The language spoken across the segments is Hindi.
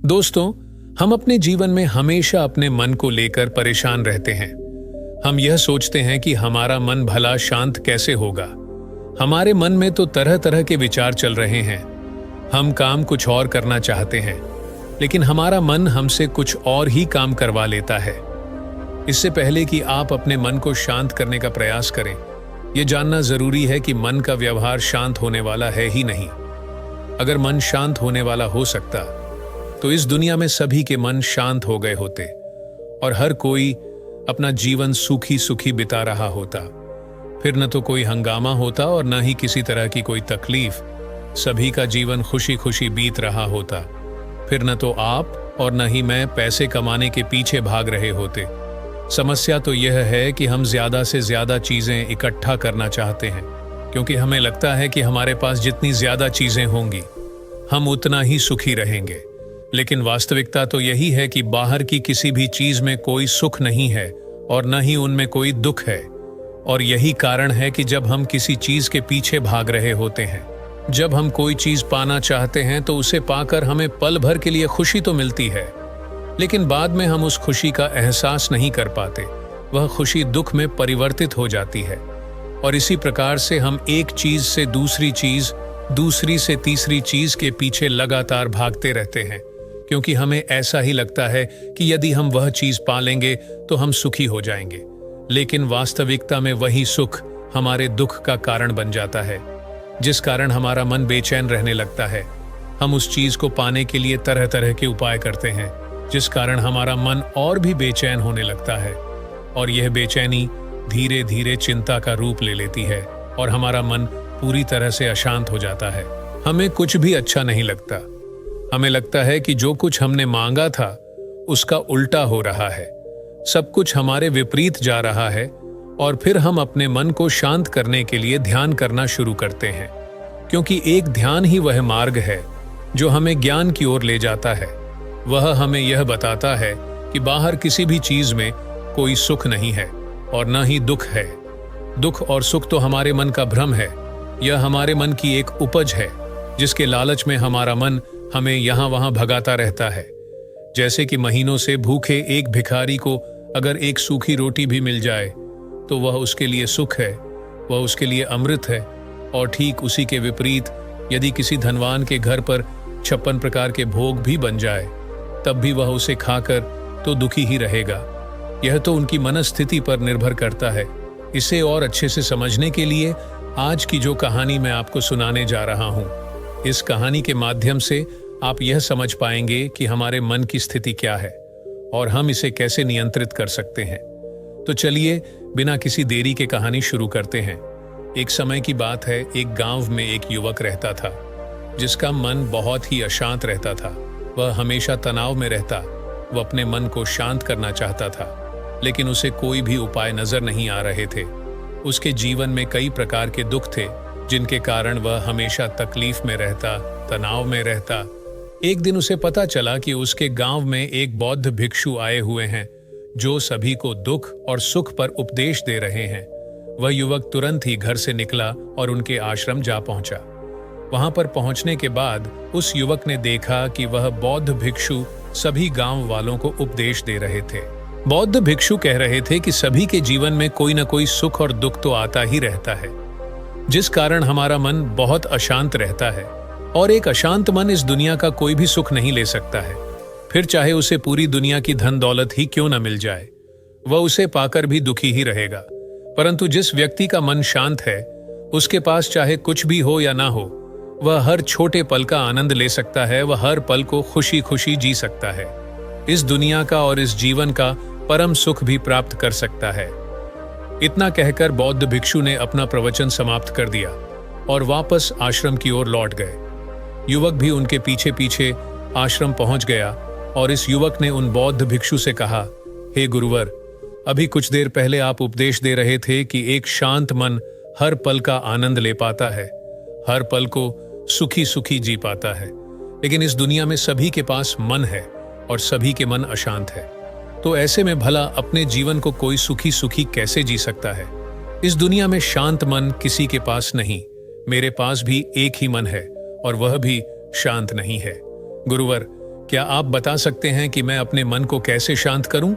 दोस्तों, हम अपने जीवन में हमेशा अपने मन को लेकर परेशान रहते हैं। हम यह सोचते हैं कि हमारा मन भला शांत कैसे होगा। हमारे मन में तो तरह तरह के विचार चल रहे हैं। हम काम कुछ और करना चाहते हैं, लेकिन हमारा मन हमसे कुछ और ही काम करवा लेता है। इससे पहले कि आप अपने मन को शांत करने का प्रयास करें, यह जानना जरूरी है कि मन का व्यवहार शांत होने वाला है ही नहीं। अगर मन शांत होने वाला हो सकता तो इस दुनिया में सभी के मन शांत हो गए होते और हर कोई अपना जीवन सुखी सुखी बिता रहा होता। फिर न तो कोई हंगामा होता और न ही किसी तरह की कोई तकलीफ। सभी का जीवन खुशी खुशी बीत रहा होता। फिर न तो आप और न ही मैं पैसे कमाने के पीछे भाग रहे होते। समस्या तो यह है कि हम ज्यादा से ज्यादा चीजें इकट्ठा करना चाहते हैं, क्योंकि हमें लगता है कि हमारे पास जितनी ज्यादा चीजें होंगी हम उतना ही सुखी रहेंगे। लेकिन वास्तविकता तो यही है कि बाहर की किसी भी चीज में कोई सुख नहीं है और न ही उनमें कोई दुख है। और यही कारण है कि जब हम किसी चीज के पीछे भाग रहे होते हैं, जब हम कोई चीज पाना चाहते हैं तो उसे पाकर हमें पल भर के लिए खुशी तो मिलती है, लेकिन बाद में हम उस खुशी का एहसास नहीं कर पाते। वह खुशी दुख में परिवर्तित हो जाती है। और इसी प्रकार से हम एक चीज से दूसरी चीज, दूसरी से तीसरी चीज के पीछे लगातार भागते रहते हैं, क्योंकि हमें ऐसा ही लगता है कि यदि हम वह चीज पा लेंगे तो हम सुखी हो जाएंगे। लेकिन वास्तविकता में वही सुख हमारे दुख का कारण बन जाता है, जिस कारण हमारा मन बेचैन रहने लगता है। हम उस चीज को पाने के लिए तरह तरह के उपाय करते हैं, जिस कारण हमारा मन और भी बेचैन होने लगता है। और यह बेचैनी धीरे धीरे चिंता का रूप ले लेती है और हमारा मन पूरी तरह से अशांत हो जाता है। हमें कुछ भी अच्छा नहीं लगता। हमें लगता है कि जो कुछ हमने मांगा था उसका उल्टा हो रहा है। सब कुछ हमारे विपरीत जा रहा है। और फिर हम अपने मन को शांत करने के लिए ध्यान करना शुरू करते हैं, क्योंकि एक ध्यान ही वह मार्ग है जो हमें ज्ञान की ओर ले जाता है। वह हमें यह बताता है कि बाहर किसी भी चीज में कोई सुख नहीं है और न ही दुख है। दुख और सुख तो हमारे मन का भ्रम है। यह हमारे मन की एक उपज है, जिसके लालच में हमारा मन हमें यहाँ वहां भगाता रहता है। जैसे कि महीनों से भूखे एक भिखारी को अगर एक सूखी रोटी भी मिल जाए तो वह उसके लिए सुख है, वह उसके लिए अमृत है। और ठीक उसी के विपरीत यदि किसी धनवान के घर पर 56 प्रकार के भोग भी बन जाए, तब भी वह उसे खाकर तो दुखी ही रहेगा। यह तो उनकी मनस्थिति पर निर्भर करता है। इसे और अच्छे से समझने के लिए आज की जो कहानी मैं आपको सुनाने जा रहा हूँ, इस कहानी के माध्यम से आप यह समझ पाएंगे कि हमारे मन की स्थिति क्या है और हम इसे कैसे नियंत्रित कर सकते हैं। तो चलिए बिना किसी देरी के कहानी शुरू करते हैं। एक समय की बात है, एक गांव में एक युवक रहता था जिसका मन बहुत ही अशांत रहता था। वह हमेशा तनाव में रहता। वह अपने मन को शांत करना चाहता था, लेकिन उसे कोई भी उपाय नजर नहीं आ रहे थे। उसके जीवन में कई प्रकार के दुख थे, जिनके कारण वह हमेशा तकलीफ में रहता, तनाव में रहता। एक दिन उसे पता चला कि उसके गांव में एक बौद्ध भिक्षु आए हुए हैं, जो सभी को दुख और सुख पर उपदेश दे रहे हैं। वह युवक तुरंत ही घर से निकला और उनके आश्रम जा पहुंचा। वहां पर पहुंचने के बाद उस युवक ने देखा कि वह बौद्ध भिक्षु सभी गांव वालों को उपदेश दे रहे थे। बौद्ध भिक्षु कह रहे थे कि सभी के जीवन में कोई न कोई सुख और दुख तो आता ही रहता है, जिस कारण हमारा मन बहुत अशांत रहता है। और एक अशांत मन इस दुनिया का कोई भी सुख नहीं ले सकता है। फिर चाहे उसे पूरी दुनिया की धन दौलत ही क्यों न मिल जाए, वह उसे पाकर भी दुखी ही रहेगा। परंतु जिस व्यक्ति का मन शांत है, उसके पास चाहे कुछ भी हो या ना हो, वह हर छोटे पल का आनंद ले सकता है। वह हर पल को खुशी खुशी जी सकता है। इस दुनिया का और इस जीवन का परम सुख भी प्राप्त कर सकता है। इतना कहकर बौद्ध भिक्षु ने अपना प्रवचन समाप्त कर दिया और वापस आश्रम की ओर लौट गए। युवक भी उनके पीछे पीछे आश्रम पहुंच गया और इस युवक ने उन बौद्ध भिक्षु से कहा, हे गुरुवर, अभी कुछ देर पहले आप उपदेश दे रहे थे कि एक शांत मन हर पल का आनंद ले पाता है, हर पल को सुखी सुखी जी पाता है। लेकिन इस दुनिया में सभी के पास मन है और सभी के मन अशांत है। तो ऐसे में भला अपने जीवन को कोई सुखी सुखी कैसे जी सकता है? इस दुनिया में शांत मन किसी के पास नहीं। मेरे पास भी एक ही मन है और वह भी शांत नहीं है। गुरुवर, क्या आप बता सकते हैं कि मैं अपने मन को कैसे शांत करूं?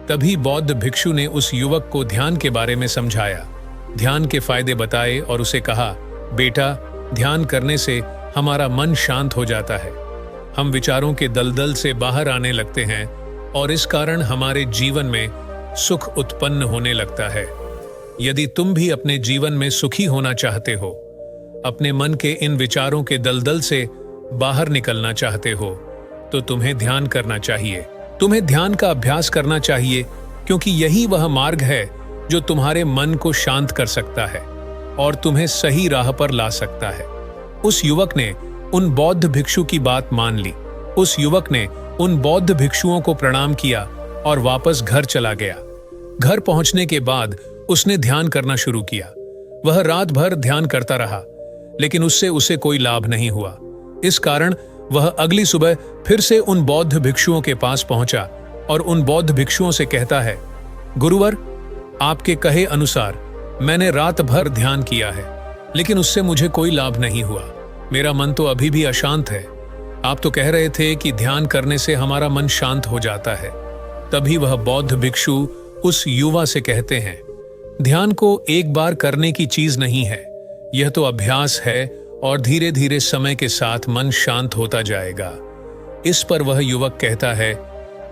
तभी बौद्ध भिक्षु ने उस युवक को ध्यान के बारे में समझाया, ध्यान के फायदे बताए और उसे कहा, बेटा, ध्यान करने से हमारा मन शांत हो जाता है। हम विचारों के दलदल से बाहर आने लगते हैं और इस कारण हमारे जीवन में सुख उत्पन्न होने लगता है। यदि तुम भी अपने जीवन में सुखी होना चाहते हो, अपने मन के इन विचारों के दलदल से बाहर निकलना चाहते हो, तो तुम्हें ध्यान करना चाहिए। तुम्हें ध्यान का अभ्यास करना चाहिए, क्योंकि यही वह मार्ग है जो तुम्हारे मन को शांत कर सकता है और तुम्हें सही राह पर ला सकता है। उस युवक ने उन बौद्ध भिक्षु की बात मान ली। उस युवक ने उन बौद्ध भिक्षुओं को प्रणाम किया और वापस घर चला गया। घर पहुंचने के बाद उसने ध्यान करना शुरू किया। वह रात भर ध्यान करता रहा, लेकिन उससे उसे कोई लाभ नहीं हुआ। इस कारण वह अगली सुबह फिर से उन बौद्ध भिक्षुओं के पास पहुंचा और उन बौद्ध भिक्षुओं से कहता है, गुरुवर, आपके कहे अनुसार मैंने रात भर ध्यान किया है, लेकिन उससे मुझे कोई लाभ नहीं हुआ। मेरा मन तो अभी भी अशांत है। आप तो कह रहे थे कि ध्यान करने से हमारा मन शांत हो जाता है। तभी वह बौद्ध भिक्षु उस युवा से कहते हैं, ध्यान को एक बार करने की चीज नहीं है, यह तो अभ्यास है और धीरे धीरे समय के साथ मन शांत होता जाएगा। इस पर वह युवक कहता है,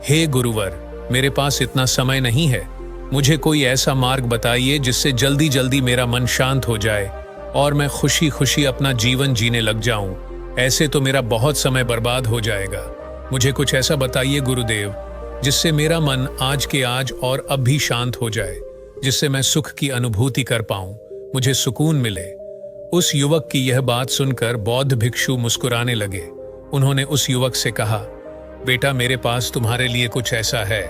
हे गुरुवर, मेरे पास इतना समय नहीं है। मुझे कोई ऐसा मार्ग बताइए जिससे जल्दी जल्दी मेरा मन शांत हो जाए और मैं खुशी खुशी अपना जीवन जीने लग जाऊं। ऐसे तो मेरा बहुत समय बर्बाद हो जाएगा। मुझे कुछ ऐसा बताइए गुरुदेव, जिससे मेरा मन आज के आज और अब भी शांत हो जाए, जिससे मैं सुख की अनुभूति कर पाऊं, मुझे सुकून मिले। उस युवक की यह बात सुनकर बौद्ध भिक्षु मुस्कुराने लगे। उन्होंने उस युवक से कहा, बेटा, मेरे पास तुम्हारे लिए कुछ ऐसा है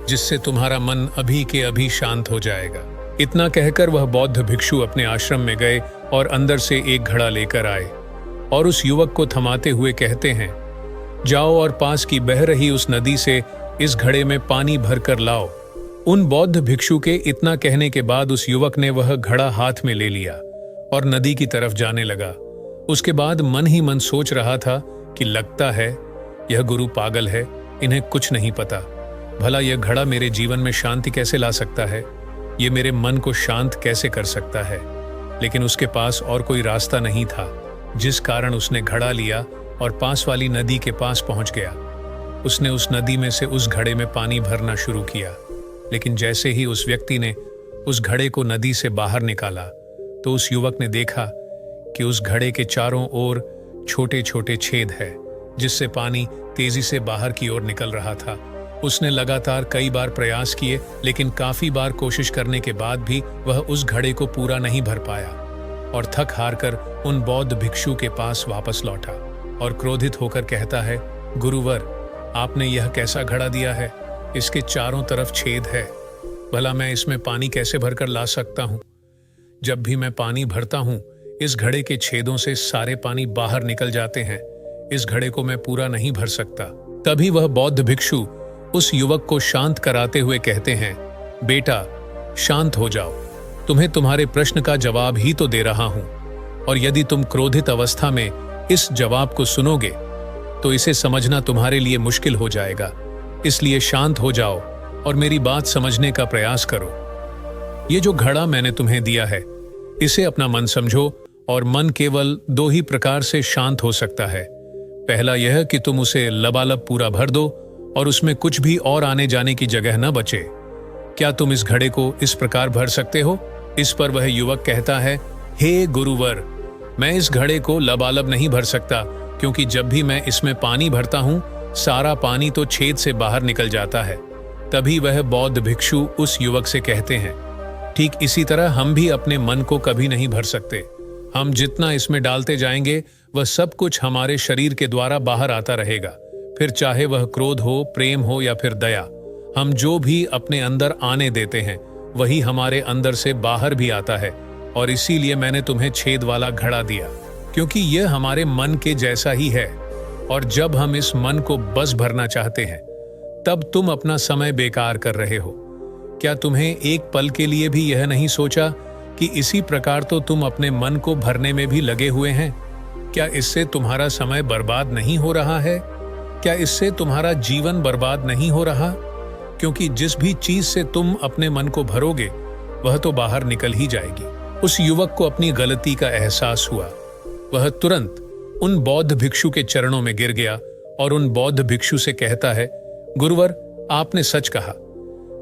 जिससे तुम्हारा मन अभी के अभी शांत हो जाएगा। इतना कहकर वह बौद्ध भिक्षु अपने आश्रम में गए और अंदर से एक घड़ा लेकर आए और उस युवक को थमाते हुए कहते हैं, जाओ और पास की बह रही उस नदी से इस घड़े में पानी भरकर लाओ। उन बौद्ध भिक्षु के इतना कहने के बाद उस युवक ने वह घड़ा हाथ में ले लिया और नदी की तरफ जाने लगा। उसके बाद मन ही मन सोच रहा था कि लगता है यह गुरु पागल है, इन्हें कुछ नहीं पता। भला यह घड़ा मेरे जीवन में शांति कैसे ला सकता है, ये मेरे मन को शांत कैसे कर सकता है। लेकिन उसके पास और कोई रास्ता नहीं था, जिस कारण उसने घड़ा लिया और पास वाली नदी के पास पहुंच गया। उसने उस नदी में से उस घड़े में पानी भरना शुरू किया, लेकिन जैसे ही उस व्यक्ति ने उस घड़े को नदी से बाहर निकाला, तो उस युवक ने देखा कि उस घड़े के चारों ओर छोटे छोटे छेद है, जिससे पानी तेजी से बाहर की ओर निकल रहा था। उसने लगातार कई बार प्रयास किए, लेकिन काफी बार कोशिश करने के बाद भी वह उस घड़े को पूरा नहीं भर पाया और थक हार कर उन बौद्ध भिक्षु के पास वापस लौटा और क्रोधित होकर कहता है, गुरुवर, आपने यह कैसा घड़ा दिया है? इसके चारों तरफ छेद है। भला मैं इसमें पानी कैसे भरकर ला सकता हूँ? जब भी मैं पानी भरता हूँ, इस घड़े के छेदों से सारे पानी बाहर निकल जाते हैं। इस घड़े को मैं पूरा नहीं भर सकता। तभी वह बौद्ध भिक्षु उस युवक को शांत कराते हुए कहते हैं, बेटा, शांत हो जाओ। तुम्हें तुम्हारे प्रश्न का जवाब ही तो दे रहा हूं, और यदि तुम क्रोधित अवस्था में इस जवाब को सुनोगे तो इसे समझना तुम्हारे लिए मुश्किल हो जाएगा। इसलिए शांत हो जाओ और मेरी बात समझने का प्रयास करो। ये जो घड़ा मैंने तुम्हें दिया है, इसे अपना मन समझो, और मन केवल दो ही प्रकार से शांत हो सकता है। पहला यह कि तुम उसे लबालब पूरा भर दो और उसमें कुछ भी और आने जाने की जगह न बचे। क्या तुम इस घड़े को इस प्रकार भर सकते हो? इस पर वह युवक कहता है, हे गुरुवर, मैं इस घड़े को लबालब नहीं भर सकता, क्योंकि जब भी मैं इसमें पानी भरता हूँ, सारा पानी तो छेद से बाहर निकल जाता है। तभी वह बौद्ध भिक्षु उस युवक से कहते हैं, ठीक इसी तरह हम भी अपने मन को कभी नहीं भर सकते। हम जितना इसमें डालते जाएंगे, वह सब कुछ हमारे शरीर के द्वारा बाहर आता रहेगा। फिर चाहे वह क्रोध हो, प्रेम हो या फिर दया, हम जो भी अपने अंदर आने देते हैं, वही हमारे अंदर से बाहर भी आता है। और इसीलिए मैंने तुम्हें छेद वाला घड़ा दिया, क्योंकि यह हमारे मन के जैसा ही है। और जब हम इस मन को बस भरना चाहते हैं, तब तुम अपना समय बेकार कर रहे हो। क्या तुम्हें एक पल के लिए भी यह नहीं सोचा कि इसी प्रकार तो तुम अपने मन को भरने में भी लगे हुए हैं? क्या इससे तुम्हारा समय बर्बाद नहीं हो रहा है? क्या इससे तुम्हारा जीवन बर्बाद नहीं हो रहा? क्योंकि जिस भी चीज से तुम अपने मन को भरोगे वह तो बाहर निकल ही जाएगी। उस युवक को अपनी गलती का एहसास हुआ। वह तुरंत उन बौद्ध भिक्षु के चरणों में गिर गया और उन बौद्ध भिक्षु से कहता है, गुरुवर, आपने सच कहा।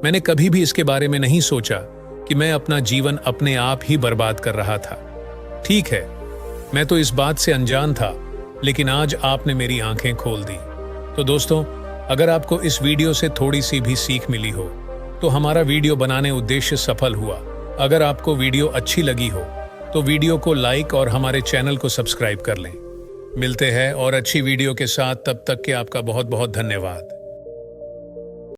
मैंने कभी भी इसके बारे में नहीं सोचा कि मैं अपना जीवन अपने आप ही बर्बाद कर रहा था। ठीक है, मैं तो इस बात से अनजान था, लेकिन आज आपने मेरी आंखें खोल दी। तो दोस्तों, अगर आपको इस वीडियो से थोड़ी सी भी सीख मिली हो तो हमारा वीडियो बनाने उद्देश्य सफल हुआ। अगर आपको वीडियो अच्छी लगी हो तो वीडियो को लाइक और हमारे चैनल को सब्सक्राइब कर लें। मिलते हैं और अच्छी वीडियो के साथ, तब तक के आपका बहुत बहुत धन्यवाद।